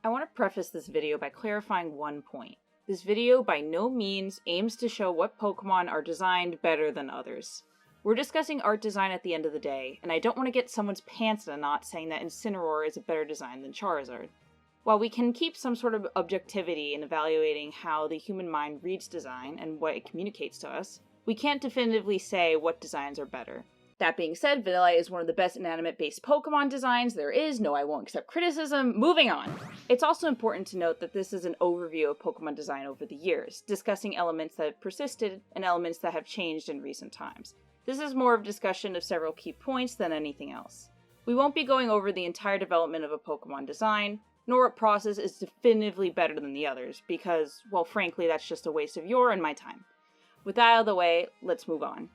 I want to preface this video by clarifying one point. This video by no means aims to show what Pokemon are designed better than others. We're discussing art design at the end of the day, and I don't want to get someone's pants in a knot saying that Incineroar is a better design than Charizard. While we can keep some sort of objectivity in evaluating how the human mind reads design and what it communicates to us, we can't definitively say what designs are better. That being said, Vanilla is one of the best inanimate-based Pokemon designs there is. No, I won't accept criticism. Moving on! It's also important to note that this is an overview of Pokemon design over the years, discussing elements that have persisted and elements that have changed in recent times. This is more of a discussion of several key points than anything else. We won't be going over the entire development of a Pokemon design, nor what process is definitively better than the others, because, well, frankly, that's just a waste of your and my time. With that out of the way, let's move on.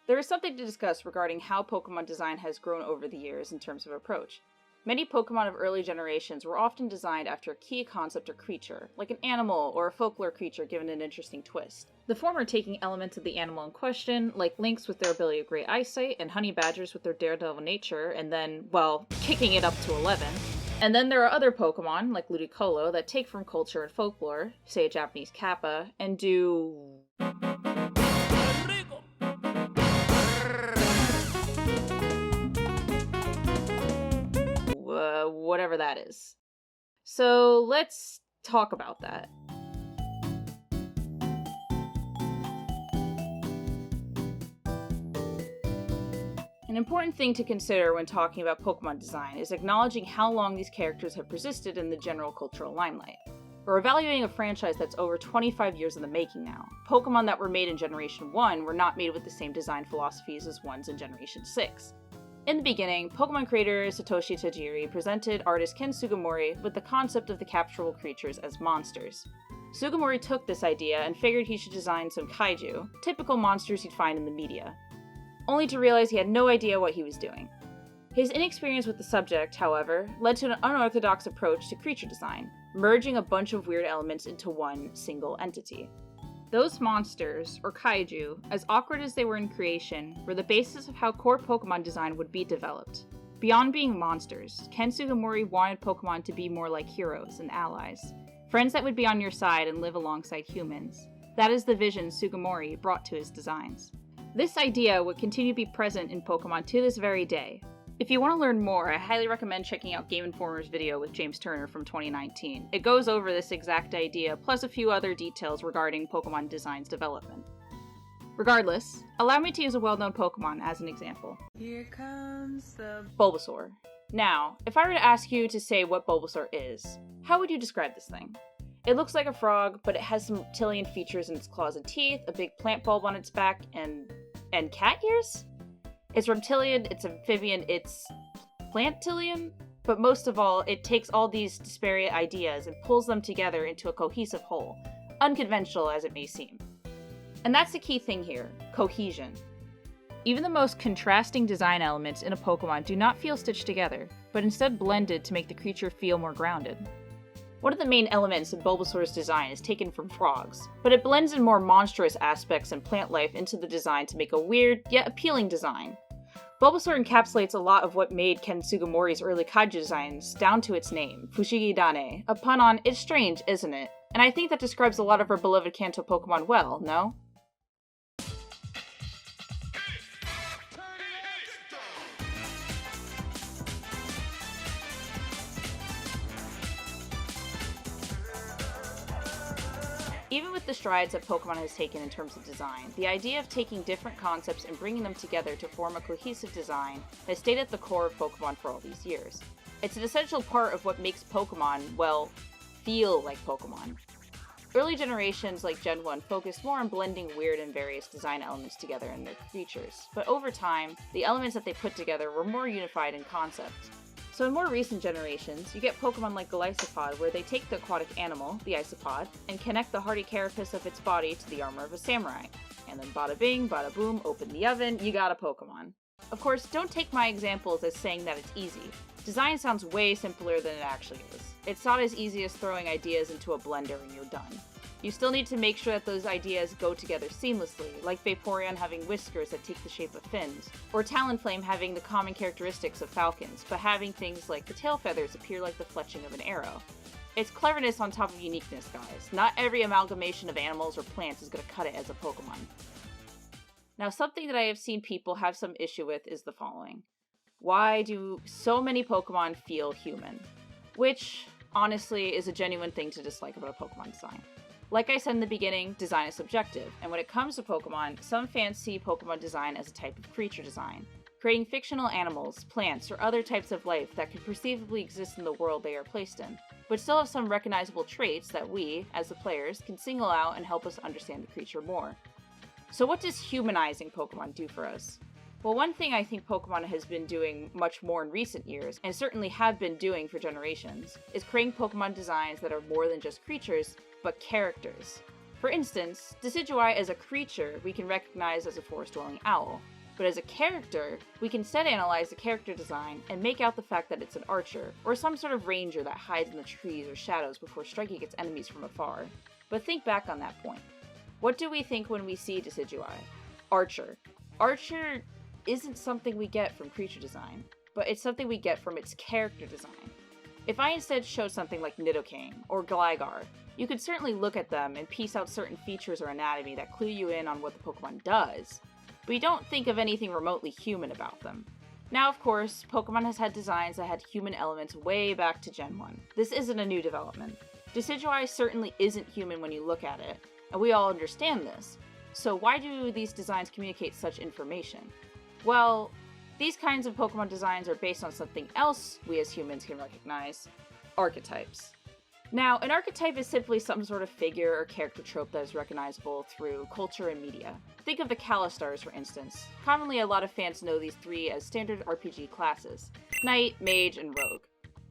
There is something to discuss regarding how Pokemon design has grown over the years in terms of approach. Many Pokemon of early generations were often designed after a key concept or creature, like an animal or a folklore creature given an interesting twist. The former taking elements of the animal in question, like lynx with their ability of great eyesight, and honey badgers with their daredevil nature, and then, well, kicking it up to 11. And then there are other Pokemon, like Ludicolo, that take from culture and folklore, say a Japanese Kappa, and do... whatever that is. So let's talk about that. An important thing to consider when talking about Pokemon design is acknowledging how long these characters have persisted in the general cultural limelight. We're evaluating a franchise that's over 25 years in the making now. Pokemon that were made in Generation 1 were not made with the same design philosophies as ones in Generation 6. In the beginning, Pokemon creator Satoshi Tajiri presented artist Ken Sugimori with the concept of the capturable creatures as monsters. Sugimori took this idea and figured he should design some kaiju, typical monsters you'd find in the media, only to realize he had no idea what he was doing. His inexperience with the subject, however, led to an unorthodox approach to creature design, merging a bunch of weird elements into one single entity. Those monsters, or kaiju, as awkward as they were in creation, were the basis of how core Pokemon design would be developed. Beyond being monsters, Ken Sugimori wanted Pokemon to be more like heroes and allies, friends that would be on your side and live alongside humans. That is the vision Sugimori brought to his designs. This idea would continue to be present in Pokemon to this very day. If you want to learn more, I highly recommend checking out Game Informer's video with James Turner from 2019. It goes over this exact idea, plus a few other details regarding Pokemon design's development. Regardless, allow me to use a well-known Pokemon as an example. Here comes the Bulbasaur. Now, if I were to ask you to say what Bulbasaur is, how would you describe this thing? It looks like a frog, but it has some reptilian features in its claws and teeth, a big plant bulb on its back, and cat ears? It's reptilian, it's amphibian, it's plantillian, but most of all, it takes all these disparate ideas and pulls them together into a cohesive whole, unconventional as it may seem. And that's the key thing here, cohesion. Even the most contrasting design elements in a Pokemon do not feel stitched together, but instead blended to make the creature feel more grounded. One of the main elements in Bulbasaur's design is taken from frogs, but it blends in more monstrous aspects and plant life into the design to make a weird, yet appealing design. Bulbasaur encapsulates a lot of what made Ken Sugimori's early kaiju designs down to its name, Fushigi Dane, a pun on "it's strange, isn't it?" And I think that describes a lot of our beloved Kanto Pokemon well, no? Even with the strides that Pokemon has taken in terms of design, the idea of taking different concepts and bringing them together to form a cohesive design has stayed at the core of Pokemon for all these years. It's an essential part of what makes Pokemon, well, feel like Pokemon. Early generations like Gen 1 focused more on blending weird and various design elements together in their creatures, but over time, the elements that they put together were more unified in concept. So in more recent generations, you get Pokemon like Golisopod, where they take the aquatic animal, the isopod, and connect the hardy carapace of its body to the armor of a samurai. And then bada bing, bada boom, open the oven, you got a Pokemon. Of course, don't take my examples as saying that it's easy. Design sounds way simpler than it actually is. It's not as easy as throwing ideas into a blender and you're done. You still need to make sure that those ideas go together seamlessly, like Vaporeon having whiskers that take the shape of fins, or Talonflame having the common characteristics of falcons, but having things like the tail feathers appear like the fletching of an arrow. It's cleverness on top of uniqueness, guys. Not every amalgamation of animals or plants is going to cut it as a Pokemon. Now, something that I have seen people have some issue with is the following. Why do so many Pokemon feel human? Which, honestly, is a genuine thing to dislike about a Pokemon design. Like I said in the beginning, design is subjective, and when it comes to Pokemon, some fans see Pokemon design as a type of creature design, creating fictional animals, plants, or other types of life that could perceivably exist in the world they are placed in, but still have some recognizable traits that we, as the players, can single out and help us understand the creature more. So what does humanizing Pokemon do for us? Well, one thing I think Pokemon has been doing much more in recent years, and certainly have been doing for generations, is creating Pokemon designs that are more than just creatures, but characters. For instance, Decidueye as a creature we can recognize as a forest-dwelling owl, but as a character, we can instead analyze the character design and make out the fact that it's an archer, or some sort of ranger that hides in the trees or shadows before striking its enemies from afar. But think back on that point. What do we think when we see Decidueye? Archer. Archer isn't something we get from creature design, but it's something we get from its character design. If I instead showed something like Nidoking or Gligar, you could certainly look at them and piece out certain features or anatomy that clue you in on what the Pokemon does, but you don't think of anything remotely human about them. Now, of course, Pokemon has had designs that had human elements way back to Gen 1. This isn't a new development. Decidueye certainly isn't human when you look at it, and we all understand this. So why do these designs communicate such information? Well, these kinds of Pokemon designs are based on something else we as humans can recognize: archetypes. Now, an archetype is simply some sort of figure or character trope that is recognizable through culture and media. Think of the Kalistars, for instance. Commonly, a lot of fans know these three as standard RPG classes: Knight, Mage, and Rogue.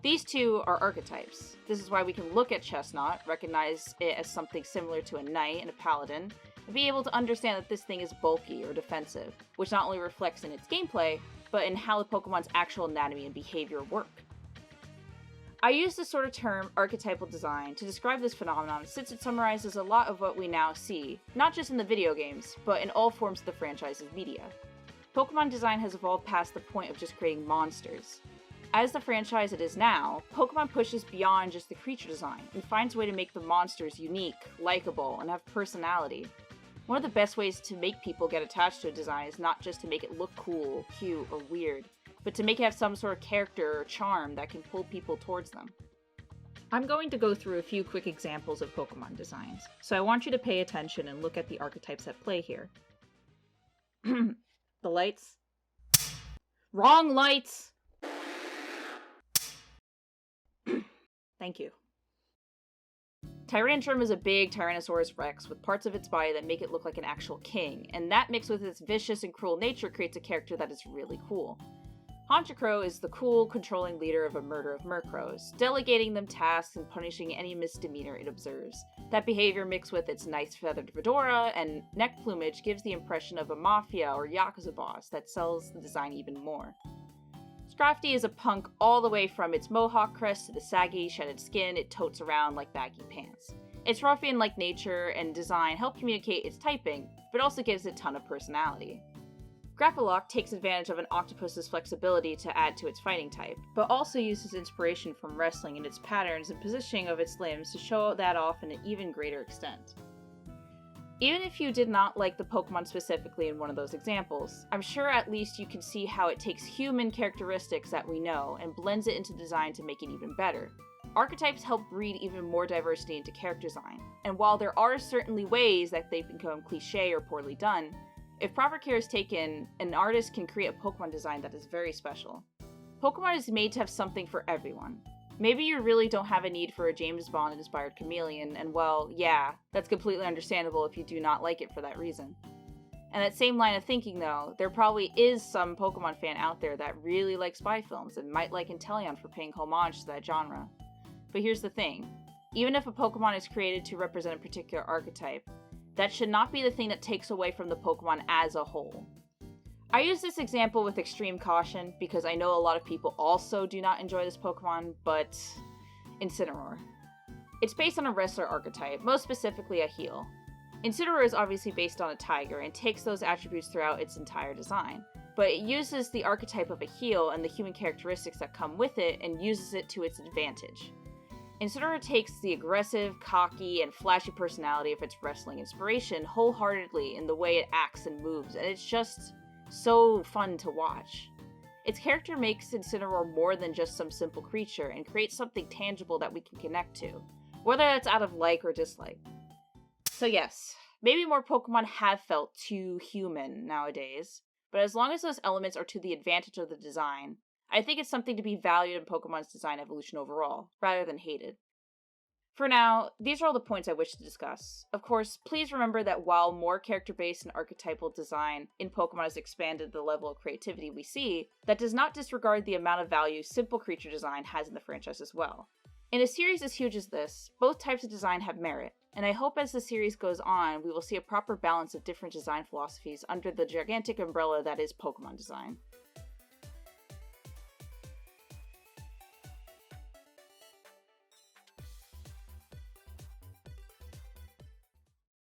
These two are archetypes. This is why we can look at Chestnut, recognize it as something similar to a Knight and a Paladin, and be able to understand that this thing is bulky or defensive, which not only reflects in its gameplay, but in how the Pokemon's actual anatomy and behavior work. I use this sort of term, archetypal design, to describe this phenomenon since it summarizes a lot of what we now see, not just in the video games, but in all forms of the franchise's media. Pokemon design has evolved past the point of just creating monsters. As the franchise it is now, Pokemon pushes beyond just the creature design and finds a way to make the monsters unique, likable, and have personality. One of the best ways to make people get attached to a design is not just to make it look cool, cute, or weird, but to make it have some sort of character or charm that can pull people towards them. I'm going to go through a few quick examples of Pokemon designs, so I want you to pay attention and look at the archetypes at play here. The lights. Wrong lights! Thank you. Tyrantrum is a big Tyrannosaurus Rex with parts of its body that make it look like an actual king, and that mixed with its vicious and cruel nature creates a character that is really cool. Honchkrow is the cool, controlling leader of a murder of Murkrows, delegating them tasks and punishing any misdemeanor it observes. That behavior mixed with its nice feathered fedora and neck plumage gives the impression of a mafia or yakuza boss that sells the design even more. Scrafty is a punk all the way from its mohawk crest to the saggy, shedded skin it totes around like baggy pants. Its ruffian-like nature and design help communicate its typing, but also gives it a ton of personality. Grapploct takes advantage of an octopus's flexibility to add to its fighting type, but also uses inspiration from wrestling in its patterns and positioning of its limbs to show that off in an even greater extent. Even if you did not like the Pokemon specifically in one of those examples, I'm sure at least you can see how it takes human characteristics that we know and blends it into design to make it even better. Archetypes help breed even more diversity into character design, and while there are certainly ways that they become cliché or poorly done, if proper care is taken, an artist can create a Pokemon design that is very special. Pokemon is made to have something for everyone. Maybe you really don't have a need for a James Bond-inspired chameleon, and well, yeah, that's completely understandable if you do not like it for that reason. And that same line of thinking though, there probably is some Pokemon fan out there that really likes spy films and might like Inteleon for paying homage to that genre. But here's the thing, even if a Pokemon is created to represent a particular archetype, that should not be the thing that takes away from the Pokemon as a whole. I use this example with extreme caution because I know a lot of people also do not enjoy this Pokemon, but Incineroar. It's based on a wrestler archetype, most specifically a heel. Incineroar is obviously based on a tiger and takes those attributes throughout its entire design, but it uses the archetype of a heel and the human characteristics that come with it and uses it to its advantage. Incineroar takes the aggressive, cocky, and flashy personality of its wrestling inspiration wholeheartedly in the way it acts and moves, and it's just so fun to watch. Its character makes Incineroar more than just some simple creature and creates something tangible that we can connect to, whether that's out of like or dislike. So yes, maybe more Pokemon have felt too human nowadays, but as long as those elements are to the advantage of the design, I think it's something to be valued in Pokemon's design evolution overall, rather than hated. For now, these are all the points I wish to discuss. Of course, please remember that while more character-based and archetypal design in Pokemon has expanded the level of creativity we see, that does not disregard the amount of value simple creature design has in the franchise as well. In a series as huge as this, both types of design have merit, and I hope as the series goes on, we will see a proper balance of different design philosophies under the gigantic umbrella that is Pokemon design.